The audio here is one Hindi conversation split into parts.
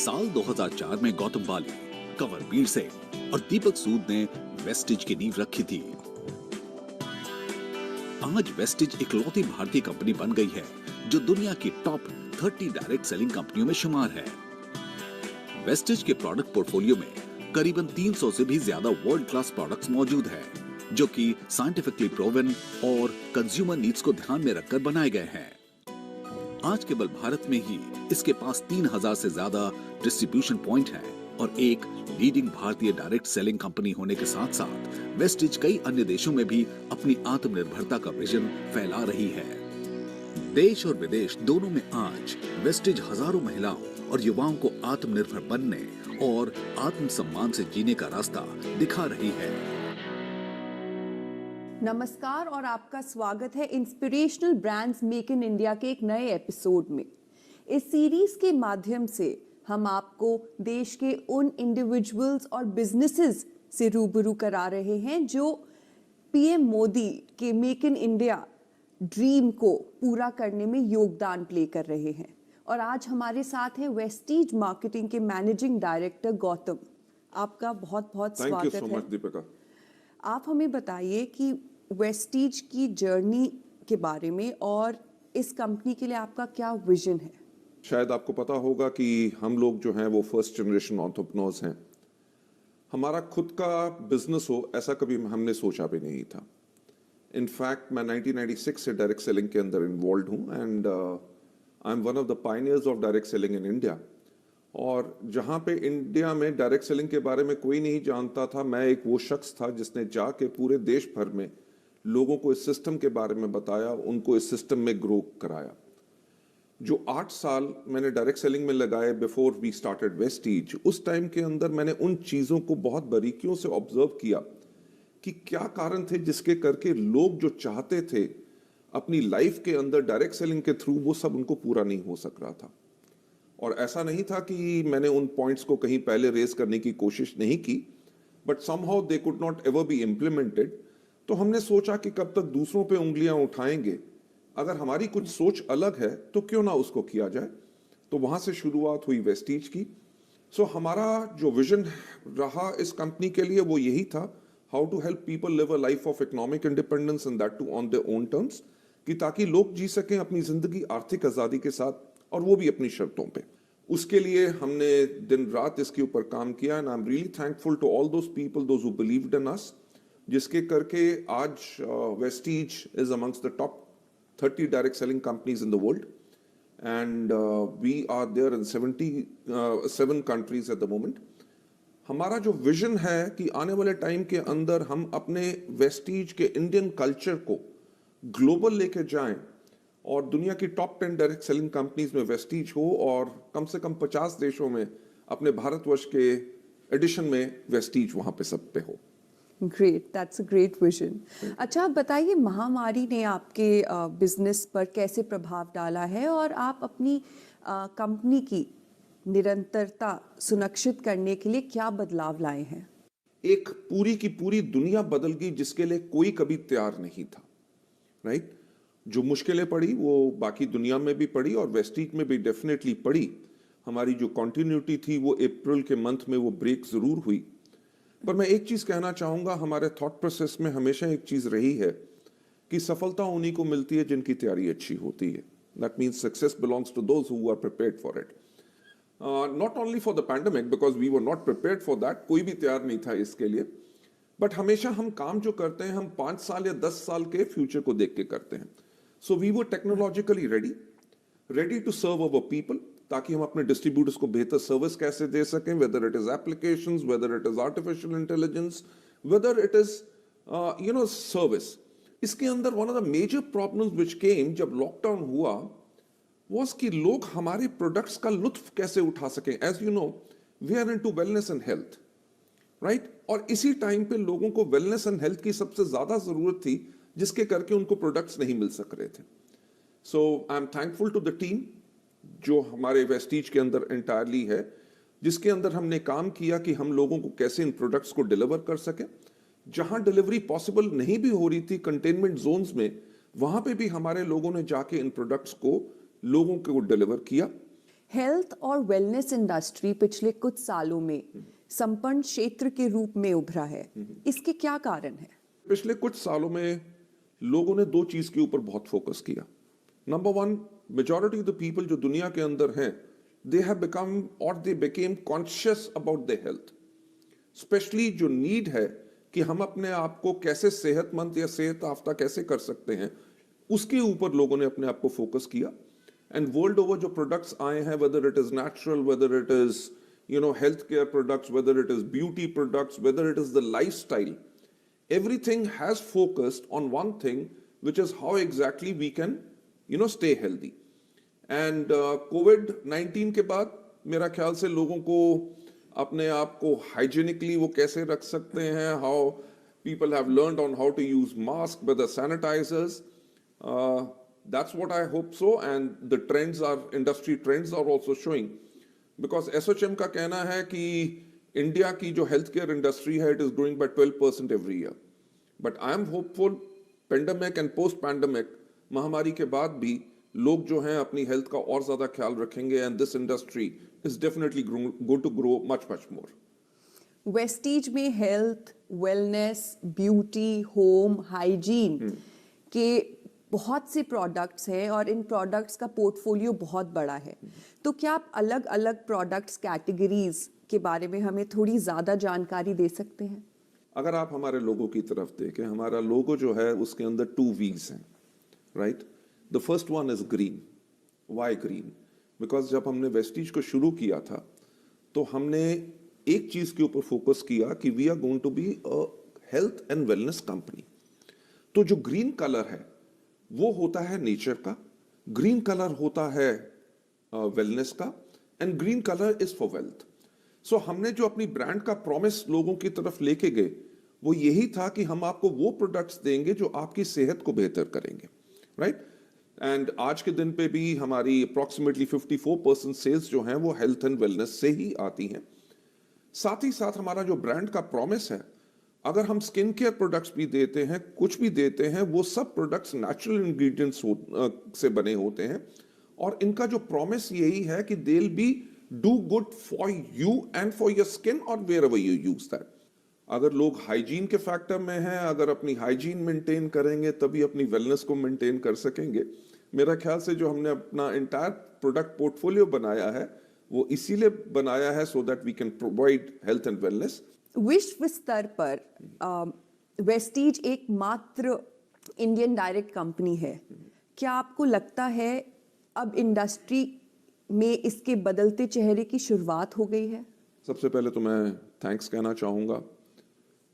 साल 2004 में गौतम बाली, कंवरवीर सेठ और दीपक सूद ने वेस्टिज की नींव रखी थी। आज वेस्टिज इकलौती भारतीय कंपनी बन गई है जो दुनिया की टॉप 30 डायरेक्ट सेलिंग कंपनियों में शुमार है। वेस्टिज के प्रोडक्ट पोर्टफोलियो में करीबन 300 से भी ज्यादा वर्ल्ड क्लास प्रोडक्ट्स मौजूद हैं, जो कि साइंटिफिकली प्रूवन और कंज्यूमर नीड्स को ध्यान में रखकर बनाए गए हैं। आज केवल भारत में ही इसके पास 3000 से ज्यादा डिस्ट्रीब्यूशन पॉइंट हैं और एक लीडिंग भारतीय डायरेक्ट सेलिंग कंपनी होने के साथ साथ वेस्टिज कई अन्य देशों में भी अपनी आत्मनिर्भरता का विजन फैला रही है। देश और विदेश दोनों में आज वेस्टिज हजारों महिलाओं और युवाओं को आत्मनिर्भर बनने और आत्मसम्मान से जीने का रास्ता दिखा रही है। नमस्कार और आपका स्वागत है inspirational brands make in India के एक नए एपिसोड में। इस सीरीज के माध्यम से हम आपको देश के उन इंडिविजुअल्स और बिजनेसेस से रूबरू करा रहे हैं जो पीएम मोदी के मेक इन इंडिया ड्रीम को पूरा करने में योगदान प्ले कर रहे हैं। और आज हमारे साथ हैं वेस्टिज मार्केटिंग के मैनेजिंग डायरेक्टर गौतम। आपका बहुत बहुत स्वागत है। Thank you so much Deepika. आप हमें बताइए कि वेस्टिज की जर्नी के बारे में और इस कंपनी के लिए आपका क्या विजन है। शायद आपको पता होगा कि हम लोग जो हैं वो फर्स्ट जनरेशन एंटरप्रेन्योर्स हैं। हमारा खुद का बिजनेस हो ऐसा कभी हमने सोचा भी नहीं था। इनफैक्ट मैं 1996 से डायरेक्ट सेलिंग के अंदर इन्वॉल्व हूँ and I M one of the pioneers of direct selling in India. और जहाँ पे इंडिया में डायरेक्ट सेलिंग के बारे में कोई नहीं जानता था, मैं एक वो शख्स था जिसने जाके पूरे देश भर में लोगों को इस सिस्टम के बारे में बताया, उनको इस सिस्टम में ग्रो कराया। जो 8 साल मैंने डायरेक्ट सेलिंग में लगाए बिफोर वी स्टार्टेड वेस्टिज, उस टाइम के अंदर मैंने उन चीज़ों को बहुत बारीकियों से ऑब्जर्व किया कि क्या कारण थे जिसके करके लोग जो चाहते थे अपनी लाइफ के अंदर डायरेक्ट सेलिंग के थ्रू, वो सब उनको पूरा नहीं हो सक रहा था। और ऐसा नहीं था कि मैंने उन पॉइंट्स को कहीं पहले रेज करने की कोशिश नहीं की, but somehow they could not ever be implemented. तो हमने सोचा कि कब तक दूसरों पे उंगलियां उठाएंगे, अगर हमारी कुछ सोच अलग है तो क्यों ना उसको किया जाए। तो वहां से शुरुआत हुई वेस्टिज की। सो हमारा जो विजन रहा इस कंपनी के लिए वो यही था, how to help people live a life of economic independence and that too on their own terms, कि ताकि लोग जी सकें अपनी जिंदगी आर्थिक आजादी के साथ, और वो भी अपनी शर्तों पे। उसके लिए हमने दिन रात इसके ऊपर काम किया and I am really thankful to all those people those who believed in us, जिसके करके आज Vestige is amongst the top 30 direct selling companies in the world and we are there in 77 countries at the moment. हमारा जो विजन है कि आने वाले टाइम के अंदर हम अपने वेस्टिज के इंडियन कल्चर को ग्लोबल लेके जाएं और दुनिया की टॉप 10 डायरेक्ट सेलिंग कंपनीज में वेस्टिज हो और कम से कम 50 देशों में अपने भारतवर्ष के एडिशन में वेस्टिज वहां पे सब पे हो। Great, that's a great vision. अच्छा, आप बताइए महामारी ने आपके बिजनेस पर कैसे प्रभाव डाला है और आप अपनी कंपनी की निरंतरता सुनिश्चित करने के लिए क्या बदलाव लाए हैं। एक पूरी की पूरी दुनिया बदल गई जिसके लिए कोई कभी तैयार नहीं था, राइट? जो मुश्किलें पड़ी वो बाकी दुनिया में भी पड़ी और वेस्टिज में भी डेफिनेटली पड़ी। हमारी जो कॉन्टिन्यूटी थी वो अप्रैल के मंथ में वो ब्रेक जरूर हुई। पर मैं एक चीज कहना चाहूंगा, हमारे थॉट प्रोसेस में हमेशा एक चीज रही है कि सफलता उन्हीं को मिलती है जिनकी तैयारी अच्छी होती है। That means success belongs to those who are prepared for it, not only for the pandemic because we were not prepared for that, कोई भी तैयार नहीं था इसके लिए। बट हमेशा हम काम जो करते हैं हम 5 साल या 10 साल के फ्यूचर को देख के करते हैं। So we were technologically ready to serve our people, ताकि हम अपने डिस्ट्रीब्यूटर्स को बेहतर सर्विस कैसे दे सकें, whether it is applications, whether it is artificial intelligence, whether it is service. इसके अंदर one of the major problems which came जब लॉकडाउन हुआ वाज कि लोग हमारे प्रोडक्ट्स का लुत्फ कैसे उठा सकें। As you know we are into wellness and health, right? और इसी टाइम पे लोगों को वेलनेस एंड हेल्थ की सबसे ज्यादा जरूरत थी, जिसके करके उनको प्रोडक्ट्स नहीं मिल सक रहे थे। So I am thankful to the team जो हमारे वेस्टिज के अंदर एंटायरली है, जिसके अंदर हमने काम किया कि हम लोगों को कैसे इन प्रोडक्ट्स को डिलीवर कर सके। जहां डिलीवरी पॉसिबल नहीं भी हो रही थी कंटेनमेंट जोन्स में, वहां पे भी हमारे लोगों ने जाके इन प्रोडक्ट्स को लोगों को डिलीवर किया। हेल्थ और वेलनेस इंडस्ट्री पिछले कुछ सालों में संपन्न क्षेत्र के रूप में उभरा है। इसके क्या कारण है? पिछले कुछ सालों में लोगों ने दो चीज के ऊपर बहुत फोकस किया। Number one, majority of the people जो दुनिया के अंदर हैं, दे हैव बिकम और they became conscious about the health. Specially जो नीड है कि हम अपने आप को कैसे सेहतमंद या सेहत याफ्ता कैसे कर सकते हैं, उसके ऊपर लोगों ने अपने आप को फोकस किया। एंड वर्ल्ड ओवर जो प्रोडक्ट्स आए हैं, weather it is natural, weather it is health care products, weather it is beauty products, weather it is the lifestyle, everything has focused on one thing, which is how exactly we can stay healthy. And COVID-19 के बाद मेरा ख्याल से लोगों को अपने आप को हाइजीनिकली वो कैसे रख सकते हैं, how people have learned on how to use mask with the sanitizers. That's what I hope so, and the trends are, industry trends are also showing, because SOCHM का कहना है कि इंडिया की जो हेल्थ केयर इंडस्ट्री है, it is growing by 12% every year. But I am hopeful, pandemic and post pandemic महामारी के बाद भी लोग जो हैं अपनी हेल्थ का और ज्यादा ख्याल रखेंगे, and this industry is definitely going to grow much much more. Vestige में health, wellness, beauty, home, hygiene के बहुत से प्रोडक्ट्स हैं और इन प्रोडक्ट्स का पोर्टफोलियो बहुत बड़ा है। तो क्या आप अलग अलग प्रोडक्ट्स कैटेगरीज के बारे में हमें थोड़ी ज्यादा जानकारी दे सकते हैं? अगर आप हमारे लोगो की तरफ देखें, हमारा लोगो जो है उसके अंदर 2 V's हैं, right? The first one is green. Why green? Because जब हमने वेस्टीज को शुरू किया था तो हमने एक चीज के ऊपर फोकस किया कि we are going to be a health and wellness company. तो जो ग्रीन कलर है वो होता है नेचर का, ग्रीन कलर होता है वेलनेस का, and green colour is for wealth. So हमने जो अपनी ब्रांड का प्रॉमिस लोगों की तरफ लेके गए वो यही था कि हम आपको वो प्रोडक्ट्स देंगे जो आपकी सेहत को बेहतर करेंगे, राइट? एंड आज के दिन पे भी हमारी अप्रॉक्सीमेटली 54% सेल्स जो हैं वो हेल्थ एंड वेलनेस से ही आती हैं। साथ ही साथ हमारा जो ब्रांड का प्रॉमिस है, अगर हम स्किन केयर प्रोडक्ट्स भी देते हैं, कुछ भी देते हैं, वो सब प्रोडक्ट्स नेचुरल इंग्रेडिएंट्स से बने होते हैं, और इनका जो प्रॉमिस यही है कि they will be do good for you and for your skin और वेयरएवर यू यूज दैट। अगर लोग हाइजीन के फैक्टर में हैं, अगर अपनी हाइजीन मेंटेन करेंगे तभी अपनी वेलनेस को मेंटेन कर सकेंगे। मेरा ख्याल से जो हमने अपना एंटायर प्रोडक्ट पोर्टफोलियो बनाया है वो इसीलिए बनाया है so that we can provide health and wellness. विश्व स्तर पर वेस्टीज एकमात्र इंडियन डायरेक्ट कंपनी है। क्या आपको लगता है अब इंडस्ट्री में इसके बदलते चेहरे की शुरुआत हो गई है? सबसे पहले तो मैं थैंक्स कहना चाहूँगा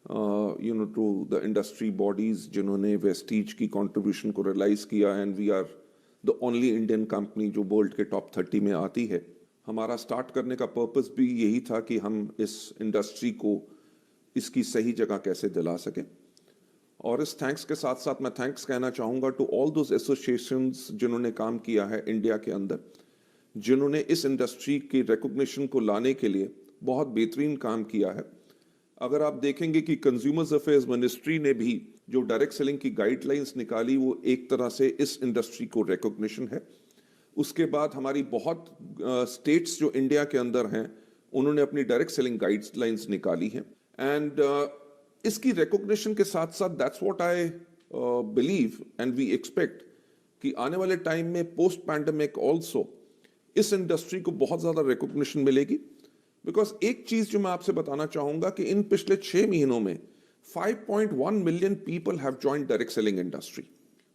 टू द इंडस्ट्री बॉडीज जिन्होंने वेस्टीज की कंट्रीब्यूशन को रियलाइज किया, and we are the only Indian company जो वर्ल्ड के टॉप 30 में आती है। हमारा स्टार्ट करने का पर्पस भी यही था कि हम इस इंडस्ट्री को इसकी सही जगह कैसे दिला सकें। और इस थैंक्स के साथ साथ मैं थैंक्स कहना चाहूँगा टू ऑल दोज एसोसिएशंस जिन्होंने काम किया है इंडिया के अंदर, जिन्होंने इस इंडस्ट्री की रिकॉग्निशन को लाने के लिए बहुत बेहतरीन काम किया है। अगर आप देखेंगे कि कंज्यूमर्स अफेयर्स मिनिस्ट्री ने भी जो डायरेक्ट सेलिंग की गाइडलाइंस निकाली वो एक तरह से इस इंडस्ट्री को रिकॉग्निशन है। उसके बाद हमारी बहुत स्टेट्स जो इंडिया के अंदर हैं उन्होंने अपनी डायरेक्ट सेलिंग गाइडलाइंस निकाली हैं, एंड इसकी रिकॉग्निशन के साथ साथ that's what I believe and we expect कि आने वाले टाइम में पोस्ट पैंडेमिक ऑल्सो इस इंडस्ट्री को बहुत ज्यादा रिकॉग्निशन मिलेगी। बिकॉज एक चीज जो मैं आपसे बताना चाहूंगा कि इन पिछले 6 महीनों में 5.1 million people have joined direct selling industry,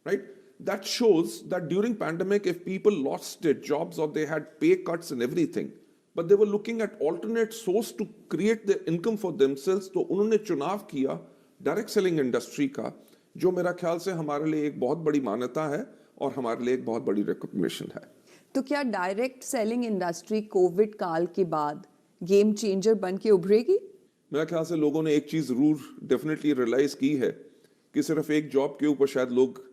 right? That shows that during pandemic, if people lost their jobs or they had pay cuts and everything, but they were looking at alternate source to create their income for themselves, तो उन्होंने चुनाव किया डायरेक्ट सेलिंग इंडस्ट्री का, जो मेरा ख्याल से हमारे लिए एक बहुत बड़ी मान्यता है और हमारे लिए एक बहुत बड़ी रिकॉग्निशन है। तो क्या डायरेक्ट सेलिंग इंडस्ट्री कोविड काल के बाद गेम चेंजर बन के उभरेगी? मेरा ख्याल से लोगों ने एक चीज जरूर डेफिनेटली रियलाइज की है कि सिर्फ एक जॉब के ऊपर शायद लोग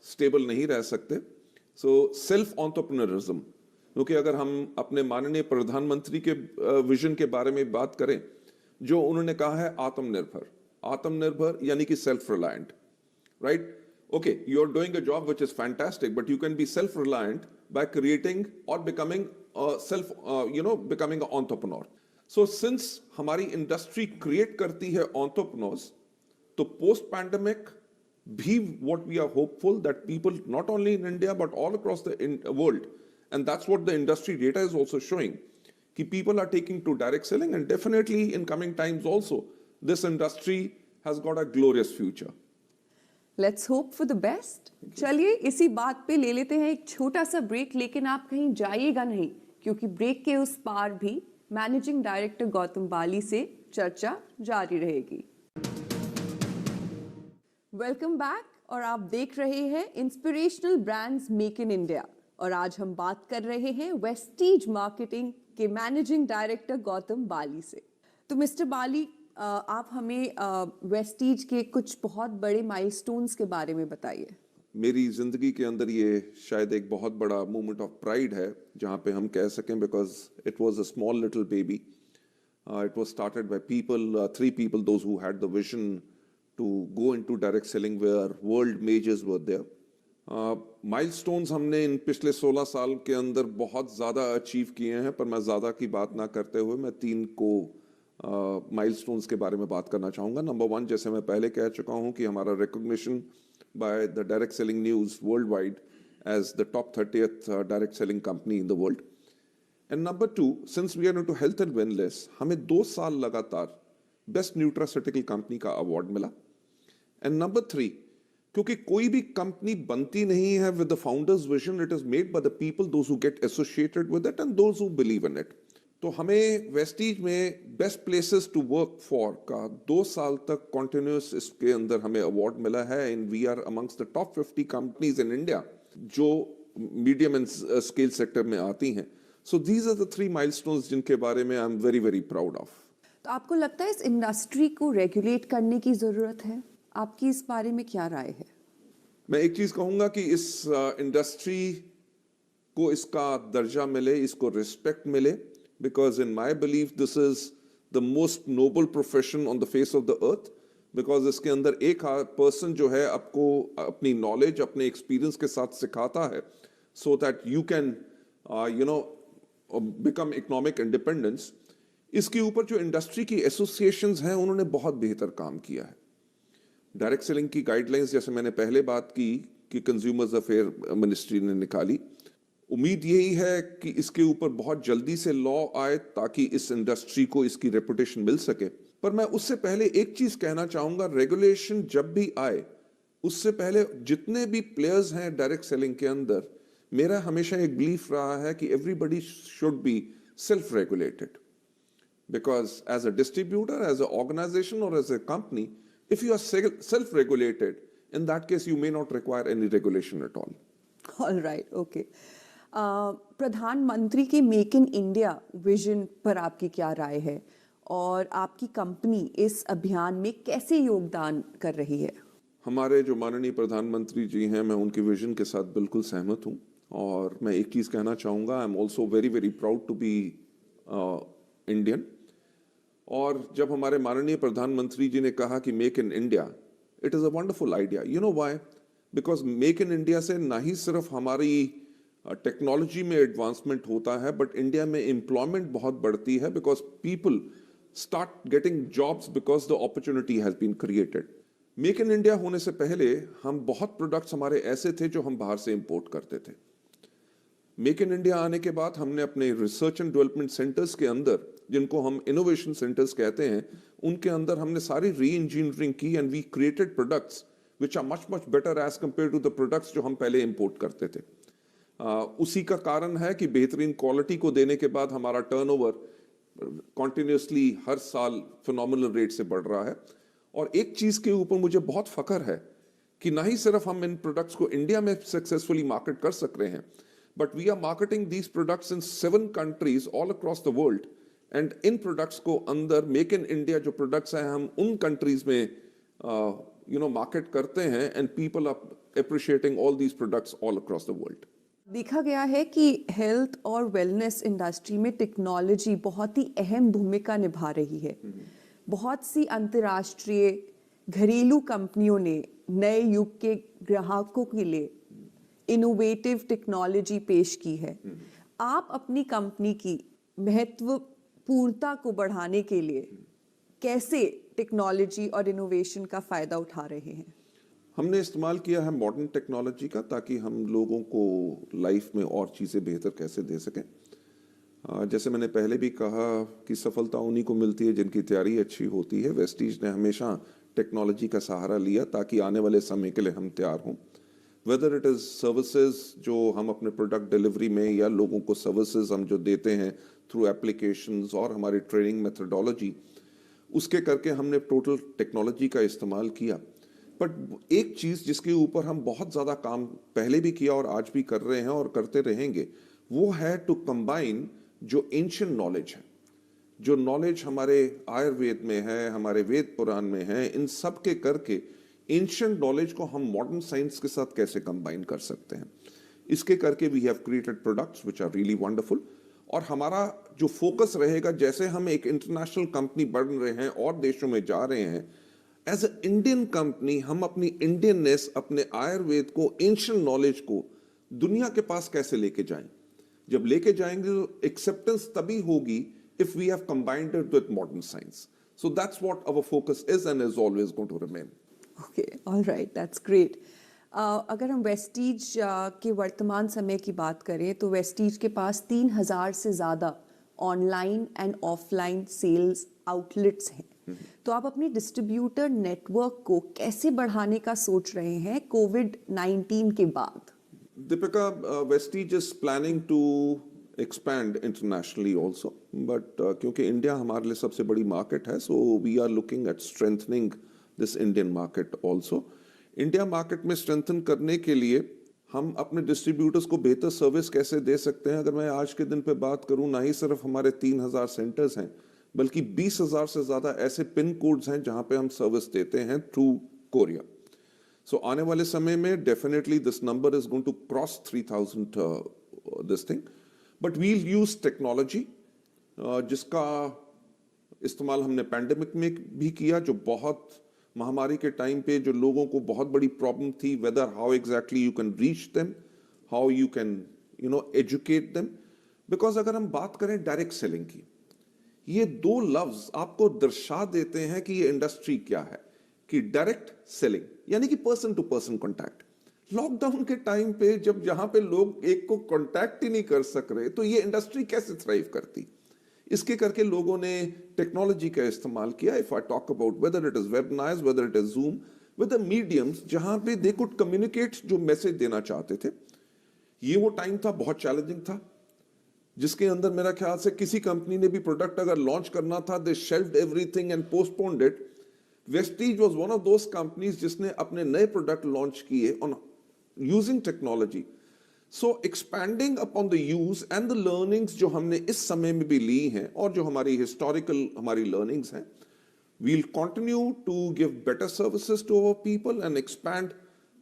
स्टेबल नहीं रह सकते। सो सेल्फ एंटरप्रेन्योरिज्म, क्योंकि अगर हम अपने माननीय प्रधानमंत्री के विजन के बारे में बात करें, जो उन्होंने कहा है आत्मनिर्भर, आत्मनिर्भर यानी कि self reliant, right? Okay, you are doing a job which is fantastic, but you can be self reliant by creating or becoming becoming an entrepreneur. So since हमारी इंडस्ट्री क्रिएट करती है entrepreneurs, तो पोस्ट पैंडेमिक भी what we are hopeful that people not only in India but all across the world, and that's what the industry data is also showing, कि people are taking to direct selling, and definitely in coming times also this industry has got a glorious future. Let's hope for the best. चलिए इसी बात पे ले लेते हैं एक छोटा सा ब्रेक, लेकिन आप कहीं जाइएगा नहीं, क्योंकि ब्रेक के उस पार भी मैनेजिंग डायरेक्टर गौतम बाली से चर्चा जारी रहेगी। वेलकम बैक, और आप देख रहे हैं inspirational brands make in India, और आज हम बात कर रहे हैं वेस्टीज मार्केटिंग के मैनेजिंग डायरेक्टर गौतम बाली से। तो मिस्टर बाली, आप हमें वेस्टीज के कुछ बहुत बड़े माइलस्टोन्स के बारे में बताइए। मेरी जिंदगी के अंदर ये शायद एक बहुत बड़ा मोमेंट ऑफ प्राइड है, जहाँ पे हम कह सकें, because it was a small little baby, it was started by people, 3 people, those who had the vision to go into direct selling where world majors were there. Milestones हमने इन पिछले 16 साल के अंदर बहुत ज़्यादा अचीव किए हैं, पर मैं ज़्यादा की बात ना करते हुए मैं 3 को माइलस्टोन्स के बारे में बात करना चाहूँगा। नंबर 1, जैसे मैं पहले कह चुका हूँ कि हमारा recognition by the direct selling news world wide as the top 30th direct selling company in the world. And number 2, since we are into health and wellness, हमें 2 साल लगातार बेस्ट न्यूट्रास्यूटिकल कंपनी का अवार्ड मिला। एंड नंबर 3, क्योंकि कोई भी कंपनी बनती नहीं है with the founder's vision, it is made by the people those who get associated with it and those who believe in it. तो हमें वेस्टीज में best places to work for का 2 साल तक कॉन्टिन्यूस इसके अंदर हमें अवार्ड मिला है, and we are amongst the top 50 companies in India जो मीडियम एंड स्केल सेक्टर में आती हैं। So these are the 3 milestones जिनके बारे में I am very very proud of. तो आपको लगता है इस इंडस्ट्री को रेगुलेट करने की जरूरत है? आपकी इस बारे में क्या राय है? मैं एक चीज कहूंगा कि इस इंडस्ट्री को इसका दर्जा मिले, इसको रिस्पेक्ट मिले, because in my belief this is the most noble profession on the face of the earth, because इसके अंदर एक पर्सन जो है आपको अपनी नॉलेज, अपने एक्सपीरियंस के साथ सिखाता है, so that you can become economic independence। इसके ऊपर जो इंडस्ट्री की एसोसिएशंस हैं उन्होंने बहुत बेहतर काम किया है। डायरेक्ट सेलिंग की गाइडलाइंस, जैसे मैंने पहले बात की कि कंज्यूमर्स अफेयर मिनिस्ट्री ने निकाली, उम्मीद यही है कि इसके ऊपर बहुत जल्दी से लॉ आए ताकि इस इंडस्ट्री को इसकी रेपुटेशन मिल सके। पर मैं उससे पहले एक चीज कहना चाहूंगा, रेगुलेशन जब भी आए उससे पहले जितने भी प्लेयर्स हैं डायरेक्ट सेलिंग के अंदर, मेरा हमेशा एक बिलीफ रहा है कि everybody should be self regulated, because as a distributor, as a organisation और as a company, if you are self-regulated, in that case you may not require any regulation at all. All right, okay. प्रधानमंत्री के मेक इन इंडिया विजन पर आपकी क्या राय है, और आपकी कंपनी इस अभियान में कैसे योगदान कर रही है? हमारे जो माननीय प्रधानमंत्री जी हैं, मैं उनके विजन के साथ बिल्कुल सहमत हूँ, और मैं एक चीज़ कहना चाहूँगा, I am also very very proud to be Indian. और जब हमारे माननीय प्रधानमंत्री जी ने कहा कि make in India, it is a wonderful idea. You know why? Because make in India से ना ही सिर्फ हमारी टेक्नोलॉजी में एडवांसमेंट होता है, बट इंडिया में एम्प्लॉयमेंट बहुत बढ़ती है, because people start getting jobs because the opportunity has been created. Make in India होने से पहले हम बहुत प्रोडक्ट्स हमारे ऐसे थे जो हम बाहर से इंपोर्ट करते थे। मेक इन इंडिया आने के बाद हमने अपने रिसर्च एंड डेवलपमेंट सेंटर्स के अंदर, जिनको हम इनोवेशन सेंटर्स कहते हैं, उनके अंदर हमने सारी री इंजीनियरिंग की, and we created products which are much much better as compare to the products जो हम पहले इंपोर्ट करते थे। उसी का कारण है कि बेहतरीन क्वालिटी को देने के बाद हमारा टर्नओवर कॉन्टिन्यूसली हर साल फिनोमिनल रेट से बढ़ रहा है। और एक चीज़ के ऊपर मुझे बहुत फख्र है कि ना ही सिर्फ हम इन प्रोडक्ट्स को इंडिया में सक्सेसफुली मार्केट कर सक रहे हैं, but we are marketing these products in 7 countries all across the world, and इन प्रोडक्ट्स को अंदर मेक इन इंडिया जो प्रोडक्ट्स हैं हम उन कंट्रीज में मार्केट करते हैं, and people are appreciating all these products all across the world. देखा गया है कि हेल्थ और वेलनेस इंडस्ट्री में टेक्नोलॉजी बहुत ही अहम भूमिका निभा रही है। बहुत सी अंतर्राष्ट्रीय घरेलू कंपनियों ने नए युग के ग्राहकों के लिए इनोवेटिव टेक्नोलॉजी पेश की है, आप अपनी कंपनी की महत्वपूर्णता को बढ़ाने के लिए कैसे टेक्नोलॉजी और इनोवेशन का फायदा उठा रहे हैं? हमने इस्तेमाल किया है मॉडर्न टेक्नोलॉजी का, ताकि हम लोगों को लाइफ में और चीज़ें बेहतर कैसे दे सकें। जैसे मैंने पहले भी कहा कि सफलता उन्हीं को मिलती है जिनकी तैयारी अच्छी होती है। वेस्टीज ने हमेशा टेक्नोलॉजी का सहारा लिया ताकि आने वाले समय के लिए हम तैयार हों। वेदर इट इज़ सर्विसेज जो हम अपने प्रोडक्ट डिलीवरी में, या लोगों को सर्विसेज हम जो देते हैं थ्रू एप्लीकेशंस और हमारी ट्रेनिंग मेथडोलॉजी, उसके करके हमने टोटल टेक्नोलॉजी का इस्तेमाल किया। बट एक चीज़ जिसके ऊपर हम बहुत ज़्यादा काम पहले भी किया और आज भी कर रहे हैं और करते रहेंगे, वो है टू कंबाइन जो एंशिएंट नॉलेज है, जो नॉलेज हमारे आयुर्वेद में है, हमारे वेद पुराण में है, इन सब के करके एंशिएंट नॉलेज को हम मॉडर्न साइंस के साथ कैसे कंबाइन कर सकते हैं। इसके करके we have created products which are really wonderful. और हमारा जो फोकस रहेगा, जैसे हम एक इंटरनेशनल कंपनी बढ़ रहे हैं और देशों में जा रहे हैं, एज ए इंडियन कंपनी हम अपनी इंडियननेस, अपने आयुर्वेद को, एंशिएंट नॉलेज को दुनिया के पास कैसे लेके जाएं। जब लेके जाएंगे तो एक्सेप्टेंस तभी होगी if we have combined it with modern science. So that's what our focus is and is always going to remain. Okay, all right, that's great. अगर हम वेस्टीज के वर्तमान समय की बात करें तो वेस्टीज के पास 3000 से ज़्यादा online and offline sales outlets हैं। तो आप अपनी डिस्ट्रीब्यूटर नेटवर्क को कैसे बढ़ाने का सोच रहे हैं कोविड-19 के बाद? Deepika, Vestige is planning to expand internationally also, but क्योंकि इंडिया हमारे लिए सबसे बड़ी मार्केट है, so we are looking at strengthening this Indian market also. India market में स्ट्रेंथन करने के लिए हम अपने डिस्ट्रीब्यूटर्स को बेहतर सर्विस कैसे दे सकते हैं। अगर मैं आज के दिन पे बात करूं, ना ही सिर्फ हमारे 3000 सेंटर्स हैं, बल्कि 20,000 से ज़्यादा ऐसे पिन कोड्स हैं जहां पे हम सर्विस देते हैं थ्रू कोरिया। So आने वाले समय में definitely this number is going to cross 3,000 this thing, but we'll use technology जिसका इस्तेमाल हमने पैंडेमिक में भी किया, जो बहुत महामारी के टाइम पे जो लोगों को बहुत बड़ी प्रॉब्लम थी, whether how exactly you can reach them, how you can educate them, because अगर हम बात करें डायरेक्ट सेलिंग की, ये दो लफ्ज आपको दर्शा देते हैं कि ये इंडस्ट्री क्या है। कि डायरेक्ट सेलिंग यानी कि person to person contact. Lockdown के टाइम पे जब जहां पे लोग एक को कॉन्टैक्ट ही नहीं कर सक रहे, तो ये इंडस्ट्री कैसे थ्राइव करती। इसके करके लोगों ने टेक्नोलॉजी का इस्तेमाल किया। If I talk about whether it is webinars, weather it is zoom, with the mediums जहां पे दे कुड कम्युनिकेट जो मैसेज देना चाहते थे। ये वो टाइम था, बहुत चैलेंजिंग था, जिसके अंदर मेरा ख्याल से किसी कंपनी ने भी प्रोडक्ट अगर लॉन्च करना था, they shelved everything and postponed it. Vestige was one of those companies जिसने अपने नए प्रोडक्ट लॉन्च किए on using technology. So expanding upon the use and the learnings जो हमने इस समय में भी ली हैं और जो हमारी historical हमारी learnings हैं, we'll continue to give better services to our people and expand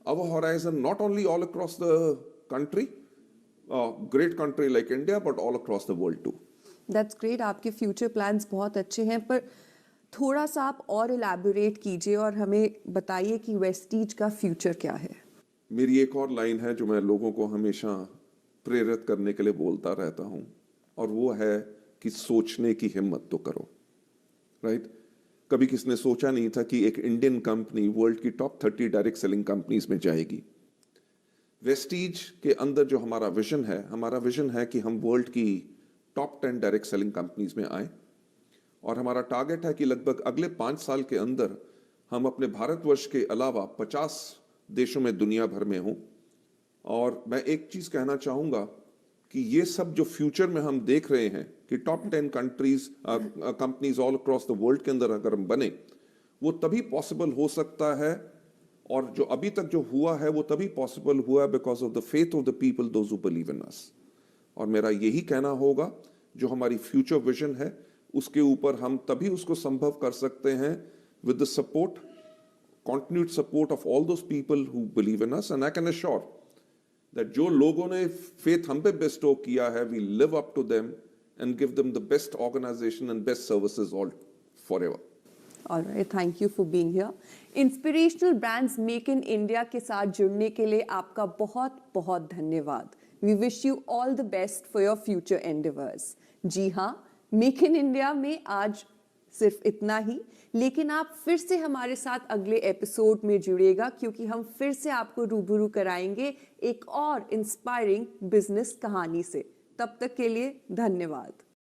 our horizon not only all across the country, great country like India, but all across the world too. That's great. आपके future plans बहुत अच्छे हैं, पर थोड़ा सा आप और इलैबोरेट कीजिए और हमें बताइए कि वेस्टीज का फ्यूचर क्या है। मेरी एक और लाइन है जो मैं लोगों को हमेशा प्रेरित करने के लिए बोलता रहता हूं, और वो है कि सोचने की हिम्मत तो करो। राइट? कभी किसने सोचा नहीं था कि एक इंडियन कंपनी वर्ल्ड की टॉप 30 डायरेक्ट सेलिंग कंपनीज में जाएगी। वेस्टीज के अंदर जो हमारा विजन है कि हम वर्ल्ड की टॉप 10 डायरेक्ट सेलिंग कंपनीज में आए, और हमारा टारगेट है कि लगभग अगले 5 साल के अंदर हम अपने भारतवर्ष के अलावा 50 देशों में दुनिया भर में हों। और मैं एक चीज कहना चाहूंगा कि ये सब जो फ्यूचर में हम देख रहे हैं कि top 10 companies all across the world के अंदर अगर हम बने, वो तभी पॉसिबल हो सकता है, और जो अभी तक जो हुआ है वो तभी पॉसिबल हुआ because of the faith of the people, those who believe in us. और मेरा यही कहना होगा, जो हमारी फ्यूचर विजन है उसके ऊपर हम तभी उसको संभव कर सकते हैं with the support, continued support of all those people who believe in us, and I can assure that जो लोगों ने faith हम पे bestow किया है, we live up to them and give them the best organization and best services all forever. All right, thank you for being here. Inspirational Brands Make in India के साथ जुड़ने के लिए आपका बहुत बहुत धन्यवाद. We wish you all the best for your future endeavors. जी हाँ, मेक इन इंडिया में आज सिर्फ इतना ही, लेकिन आप फिर से हमारे साथ अगले एपिसोड में जुड़ेगा क्योंकि हम फिर से आपको रूबरू कराएंगे एक और इंस्पायरिंग बिजनेस कहानी से. तब तक के लिए धन्यवाद.